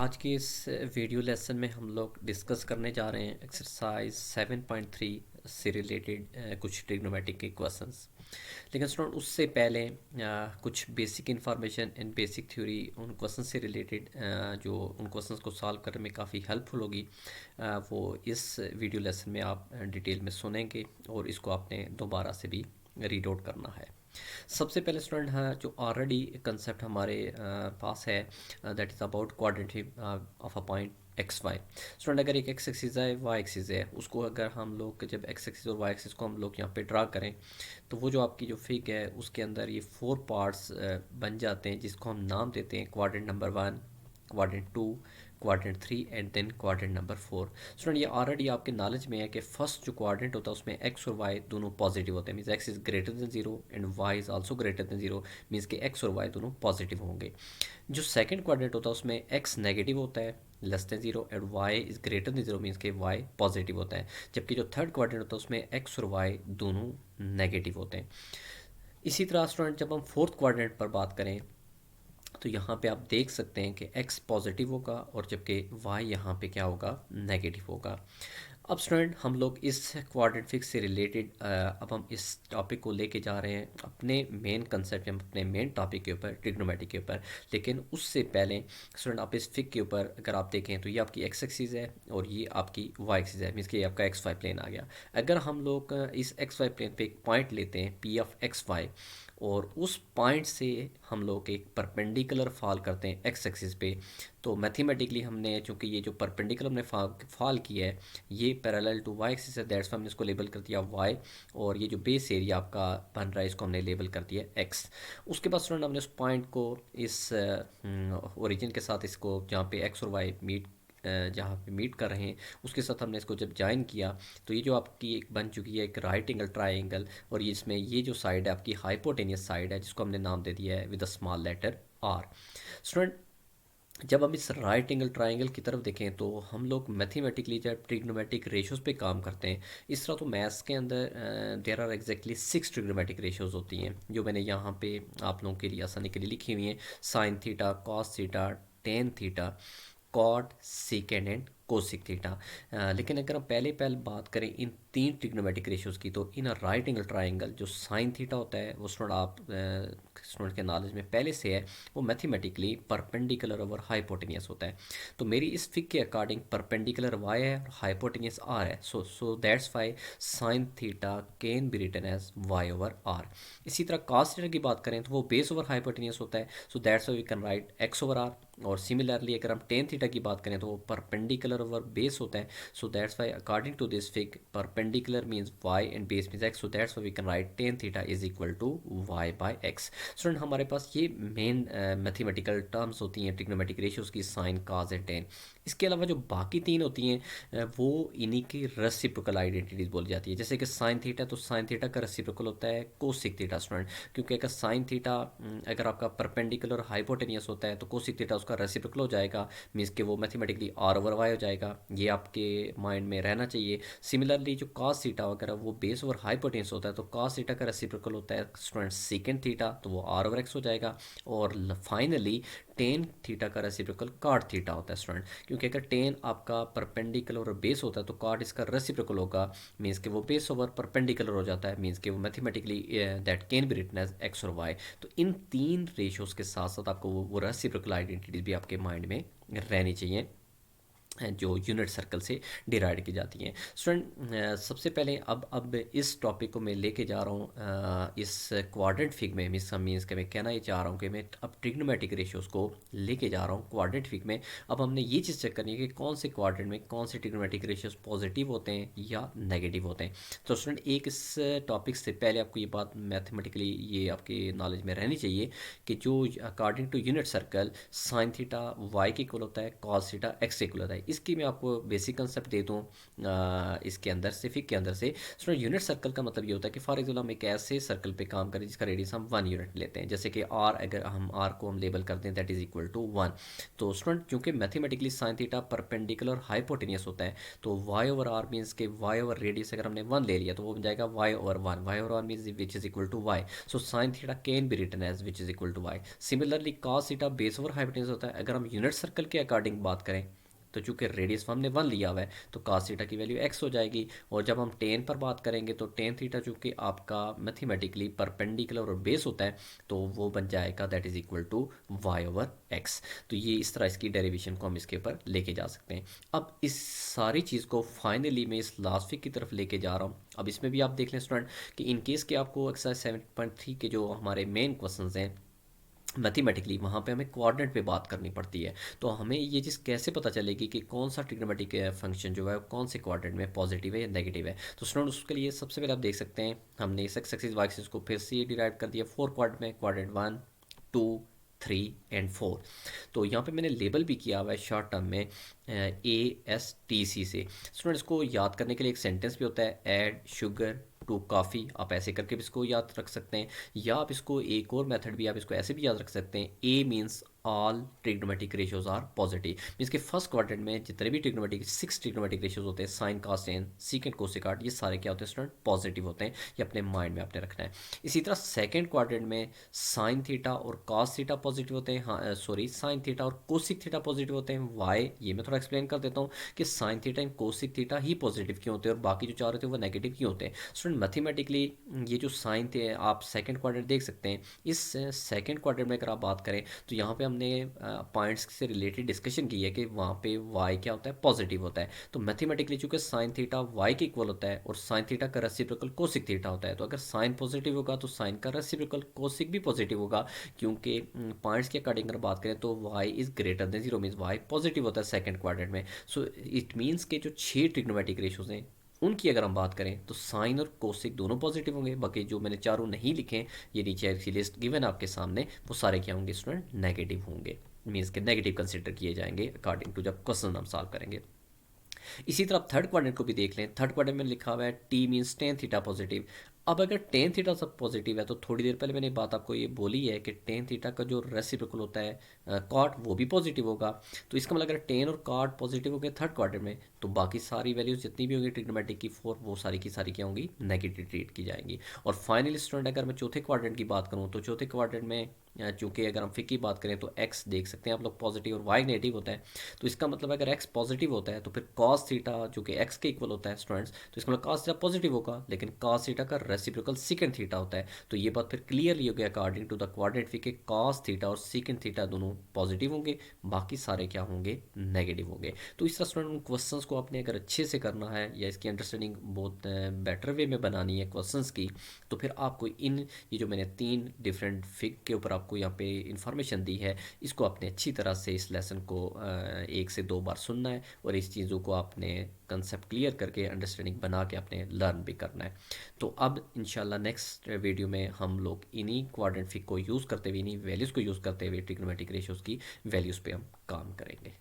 आज के इस वीडियो लेसन में हम लोग डिस्कस करने जा रहे हैं एक्सरसाइज 7.3 से रिलेटेड कुछ ट्रिग्नोमेट्रिक के क्वेश्चंस। लेकिन स्टूडेंट उससे पहले कुछ basic information and basic theory उन क्वेश्चन से रिलेटेड जो उन क्वेश्चंस को सॉल्व करने में काफ़ी हेल्पफुल होगी, वो इस वीडियो लेसन में आप डिटेल में सुनेंगे और इसको आपने दोबारा से भी रीड आउट करना है। सबसे पहले स्टूडेंट है जो ऑलरेडी कंसेप्ट हमारे पास है, that is about quadrantity of a point x y. Student अगर एक एक्स एक्सिस है वाई एक्सिस है, उसको अगर हम लोग जब एक्स एक्सिस और वाई एक्सिस को हम लोग यहाँ पे ड्रा करें तो वो जो आपकी जो फिग है उसके अंदर ये 4 पार्ट्स बन जाते हैं, जिसको हम नाम देते हैं quadrant number 1, quadrant 2, quadrant 3 and then quadrant number 4। Student ये ऑलरेडी आपके नॉलेज में है कि फर्स्ट जो क्वाड्रेंट होता है उसमें एक्स और वाई दोनों पॉजिटिव होते हैं, means x is greater than zero and y is also greater than zero, means कि एक्स और वाई दोनों पॉजिटिव होंगे। जो सेकंड क्वाड्रेंट होता है उसमें एक्स नेगेटिव होता है less than zero and y is greater than zero, means कि वाई पॉजिटिव होता है। जबकि जो थर्ड क्वाड्रेंट होता है उसमें एक्स और वाई दोनों नेगेटिव होते हैं। इसी तरह स्टूडेंट जब हम फोर्थ क्वाड्रेंट पर बात करें तो यहाँ पे आप देख सकते हैं कि x पॉजिटिव होगा और जबकि y यहाँ पे क्या होगा, नेगेटिव होगा। अब स्टूडेंट हम लोग इस क्वाड्रेंट फिक्स से रिलेटेड अब हम इस टॉपिक को लेके जा रहे हैं अपने मेन कंसेप्ट या अपने मेन टॉपिक के ऊपर, ट्रिग्नोमेट्री के ऊपर। लेकिन उससे पहले स्टूडेंट आप इस फिग के ऊपर अगर आप देखें तो ये आपकी एक्स एक्सिस है और ये आपकी वाई एक्सिस है, मीन्स कि ये आपका एक्स वाई प्लेन आ गया। अगर हम लोग इस एक्स वाई प्लेन पे एक पॉइंट लेते हैं पी ऑफ एक्स वाई और उस पॉइंट से हम लोग एक परपेंडिकुलर फॉल करते हैं एक्स एक्सिस पे, तो मैथमेटिकली हमने चूँकि ये जो परपेंडिकुलर हमने फॉल किया है ये पैरेलल टू वाई एक्सिस है, दैट्स हमने इसको लेबल कर दिया वाई, और ये जो बेस एरिया आपका बन रहा है इसको हमने लेबल कर दिया एक्स। उसके बाद स्टूडेंट हमने उस पॉइंट को इस ओरिजिन के साथ इसको जहाँ पे एक्स और वाई मीट जहाँ पे मीट कर रहे हैं उसके साथ हमने इसको जब ज्वाइन किया तो ये जो आपकी एक बन चुकी है एक राइट एंगल ट्राइंगल, और ये इसमें ये जो साइड है आपकी हाइपोटेनियस साइड है जिसको हमने नाम दे दिया है with a small letter r. Student जब हम इस राइट एंगल ट्राइंगल की तरफ देखें तो हम लोग मैथमेटिकली जब ट्रिग्नोमेट्रिक रेशियोज़ पे काम करते हैं इस तरह, तो मैथ्स के अंदर there are exactly 6 trigonometric ratios होती हैं जो मैंने यहाँ पे आप लोगों के लिए आसानी के लिए लिखी हुई हैं। Sine theta, cos theta, tan theta, cot, second and cosec theta. लेकिन अगर हम पहले पहले बात करें इन 3 ट्रिग्नोमेट्रिक रेशियोज़ की तो इन राइट एंगल ट्राइंगल जो साइन थीटा होता है वो स्टूडेंट आप स्टूडेंट के नॉलेज में पहले से है, वो मैथमेटिकली परपेंडिकुलर ओवर हाइपोटेनियस होता है। तो मेरी इस फिग के अकॉर्डिंग परपेंडिकुलर वाई है और हाइपोटेनियस आर है, so that's why sine theta can be written as y over r. इसी तरह cos थीटा की बात करें तो वो बेस ओवर हाइपोटेनियस होता है, so that's why we can write x over r. और सिमिलरली अगर हम टेन थीटा की बात करें तो वो परपेंडिकुलर ओवर बेस होता है, so that's why according to this fig perpendicular means y and base means x, so that's why we can write tan theta is equal to y by x. Student हमारे पास ये main mathematical terms होती हैं trigonometric ratios की, sine, cos and tan. इसके अलावा जो बाकी 3 होती हैं वो इन्हीं की रेसिप्रोकल आइडेंटिटीज बोली जाती है। जैसे कि साइन थीटा, तो साइन थीटा का रेसिप्रोकल होता है कोसिक थीटा स्टूडेंट, क्योंकि अगर साइन थीटा अगर आपका परपेंडिकुलर हाइपोटेनियस होता है तो कोसिक थीटा उसका रेसिप्रोकल हो जाएगा, मीन्स कि वो मैथमेटिकली आर ओवर वाई हो जाएगा। ये आपके माइंड में रहना चाहिए। सिमिलरली जो कॉस थीटा अगर वो बेस ओवर हाइपोटेनियस होता है तो कॉस थीटा का रेसिप्रोकल होता है स्टूडेंट सेकेंड थीटा, तो वो आर ओवर एक्स हो जाएगा। और फाइनली टेन थीटा का रेसिप्रोकल कॉट थीटा होता है स्टूडेंट, क्योंकि अगर टेन आपका परपेंडिकुलर और बेस होता है तो कॉट इसका रेसिप्रोकल होगा, मीन्स कि वो बेस ओवर परपेंडिकुलर हो जाता है, मीन्स कि वो mathematically that can be written as x और वाई। तो इन 3 रेशियोज़ के साथ साथ आपको वो रेसिप्रोकल आइडेंटिटीज भी आपके माइंड में रहनी चाहिए जो यूनिट सर्कल से डिराइव की जाती हैं। स्टूडेंट सबसे पहले अब इस टॉपिक को मैं लेके जा रहा हूँ इस क्वाड्रेंट फिग में, मीन्स कि मैं कहना ये चाह रहा हूँ कि मैं अब ट्रिग्नोमेट्रिक रेशियोज़ को लेके जा रहा हूँ क्वाड्रेंट फिग में। अब हमने ये चीज़ चेक करनी है कि कौन से क्वाड्रेंट में कौन से ट्रिग्नोमेट्रिक रेशियोज़ पॉजिटिव होते हैं या नेगेटिव होते हैं। तो स्टूडेंट एक इस टॉपिक से पहले आपको ये बात मैथमेटिकली ये आपके नॉलेज में रहनी चाहिए कि जो according to unit circle sine theta y के इक्वल होता है, कॉस थीटा एक्स के इक्वल होता है। इसकी मैं आपको बेसिक कंसेप्ट दे दूँ इसके अंदर से, फिक के अंदर से। स्टूडेंट यूनिट सर्कल का मतलब ये होता है कि फॉर एग्जाम्पल हम एक ऐसे सर्कल पे काम करें जिसका रेडियस हम 1 यूनिट लेते हैं, जैसे कि आर, अगर हम आर को हम लेबल करते हैं दैट इज इक्वल टू 1। तो स्टूडेंट क्योंकि mathematically sine theta perpendicular hypotenuse होता है, तो वाई ओवर आर मीन्स के वाई ओवर रेडियस अगर हमने 1 ले लिया तो वो बन जाएगा y over 1, y over 1 means which is equal to y. So sine theta can be written as which is equal to y. Similarly cos theta base over hypotenuse होता है, अगर हम यूनिट सर्कल के अकॉर्डिंग बात करें तो चूंकि radius हमने 1 लिया हुआ है तो कास थीटा की वैल्यू x हो जाएगी। और जब हम टेन पर बात करेंगे तो टेन थीटा चूंकि आपका मैथमेटिकली परपेंडिकुलर और बेस होता है तो वो बन जाएगा that is equal to y over x। तो ये इस तरह इसकी डेरिवेशन को हम इसके ऊपर लेके जा सकते हैं। अब इस सारी चीज़ को फाइनली मैं इस लास्ट वीक की तरफ लेके जा रहा हूँ। अब इसमें भी आप देख लें स्टूडेंट कि इन केस के आपको एक्सरसाइज 7.3 के जो हमारे मेन क्वेश्चंस हैं मैथमेटिकली, वहाँ पे हमें कोऑर्डिनेट पे बात करनी पड़ती है। तो हमें ये चीज़ कैसे पता चलेगी कि कौन सा ट्रिग्नोमेट्रिक फंक्शन जो है कौन से कोऑर्डिनेट में पॉजिटिव है या नेगेटिव है। तो स्टूडेंट उसके लिए सबसे पहले आप देख सकते हैं हमने इस एक्स एक्सिस वाई एक्सिस को फिर से डिराइव कर दिया 4 क्वाड्रेंट में, क्वाड्रेंट 1 2 3 एंड 4। तो यहाँ पे मैंने लेबल भी किया हुआ है शॉर्ट टर्म में ASTC से। स्टूडेंट इसको याद करने के लिए एक सेंटेंस भी होता है, ऐड शुगर टू काफ़ी। आप ऐसे करके भी इसको याद रख सकते हैं, या आप इसको एक और मेथड भी आप इसको ऐसे भी याद रख सकते हैं, A means all trigonometric ratios are positive. Means के फर्स्ट क्वाड्रेंट में जितने भी ट्रिग्नोमेट्रिक 6 ट्रिग्नोमेट्रिक रेशियोज होते हैं, साइन कॉसेन सीकेंट कोसेकाट, ये सारे क्या होते हैं स्टूडेंट पॉजिटिव होते हैं। ये अपने माइंड में आपने रखना है। इसी तरह सेकेंड क्वाड्रेंट में साइन थीटा और कॉस थीटा पॉजिटिव होते हैं, हाँ सॉरी साइन थीटा और कोसिक थीटा पॉजिटिव होते हैं। वाई ये मैं थोड़ा एक्सप्लेन कर देता हूँ कि sine theta and cosec theta he positive क्यों होते हैं और बाकी जो चार होते हैं वो नेगेटिव क्यों होते हैं। स्टूडेंट मैथमेटिकली ये जो साइन थे आप सेकंड क्वाड्रेंट देख सकते हैं, इस सेकंड क्वाड्रेंट में अगर आप बात करें तो यहाँ पे हमने पॉइंट्स से रिलेटेड डिस्कशन की है कि वहाँ पे वाई क्या होता है पॉजिटिव होता है। तो मैथमेटिकली चूंकि साइन थीटा वाई के इक्वल होता है और साइन थीटा का रेसिप्रोकल कोसिक थीटा होता है, तो अगर साइन पॉजिटिव होगा तो साइन का रेसिप्रोकल कोसिक भी पॉजिटिव होगा, क्योंकि पॉइंट्स के अकॉर्डिंग अगर बात करें तो y is greater than zero means y positive होता है सेकंड क्वाड्रेंट में। सो इट मीन्स के जो 6 ट्रिग्नोमेट्रिक रेशियोज हैं उनकी अगर हम बात करें तो साइन और कोसिक दोनों पॉजिटिव होंगे। बाकी जो मैंने चारों नहीं लिखे, ये नीचे की लिस्ट गिवन आपके सामने, वो सारे क्या होंगे स्टूडेंट नेगेटिव होंगे। मीन्स के नेगेटिव कंसिडर किए जाएंगे अकॉर्डिंग टू जब क्वेश्चन हम सॉल्व करेंगे। इसी तरह थर्ड क्वाड्रेंट को भी देख लें। थर्ड क्वाड्रेंट में लिखा हुआ है T means tan theta positive. अब अगर टेन थीटा सब पॉजिटिव है तो थोड़ी देर पहले मैंने बात आपको ये बोली है कि टेन थीटा का जो रेसिप्रोकल होता है कॉट वो भी पॉजिटिव होगा। तो इसका मतलब अगर टेन और कॉट पॉजिटिव हो गए थर्ड क्वाड्रेंट में तो बाकी सारी वैल्यूज जितनी भी होंगी ट्रिग्नोमेट्रिक की 4 वो सारी की सारी क्या होंगी नेगेटिव ट्रीट की जाएंगी। और फाइनली स्टूडेंट अगर मैं चौथे क्वाड्रेंट की बात करूँ तो चौथे क्वाड्रेंट में चूँकि अगर हम फिक की बात करें तो एक्स देख सकते हैं आप लोग पॉजिटिव और वाई नेगेटिव होता है। तो इसका मतलब अगर एक्स पॉजिटिव होता है तो फिर कॉस थीटा जो कि एक्स के इक्वल होता है स्टूडेंट्स, तो इसका मतलब कॉस थीटा पॉजिटिव होगा, लेकिन कॉस थीटा का रेसिप्रोकल सीकेंट थीटा होता है। तो ये बात फिर क्लियरली हो गया अकॉर्डिंग टू द क्वाड्रेंट फिक के कॉस थीटा और सीकेंट थीटा दोनों पॉजिटिव होंगे, बाकी सारे क्या होंगे नेगेटिव होंगे। तो इस तरह स्टूडेंट उन क्वेश्चंस को आपने अगर अच्छे से करना है या इसकी अंडरस्टैंडिंग बहुत बेटर वे में बनानी है क्वेश्चंस की, तो फिर आपको इन ये जो मैंने 3 डिफरेंट फिक के ऊपर आपको यहाँ पे इन्फॉर्मेशन दी है, इसको आपने अच्छी तरह से इस लेसन को 1 से 2 बार सुनना है और इस चीज़ों को आपने कंसेप्ट क्लियर करके अंडरस्टैंडिंग बना के आपने लर्न भी करना है। तो अब इंशाल्लाह नेक्स्ट वीडियो में हम लोग इन्हीं क्वाड्रेंट फिक को यूज़ करते हुए, इन्हीं वैल्यूज़ को यूज़ करते हुए ट्रिग्नोमेट्रिक रेशियोज़ की वैल्यूज़ पे हम काम करेंगे।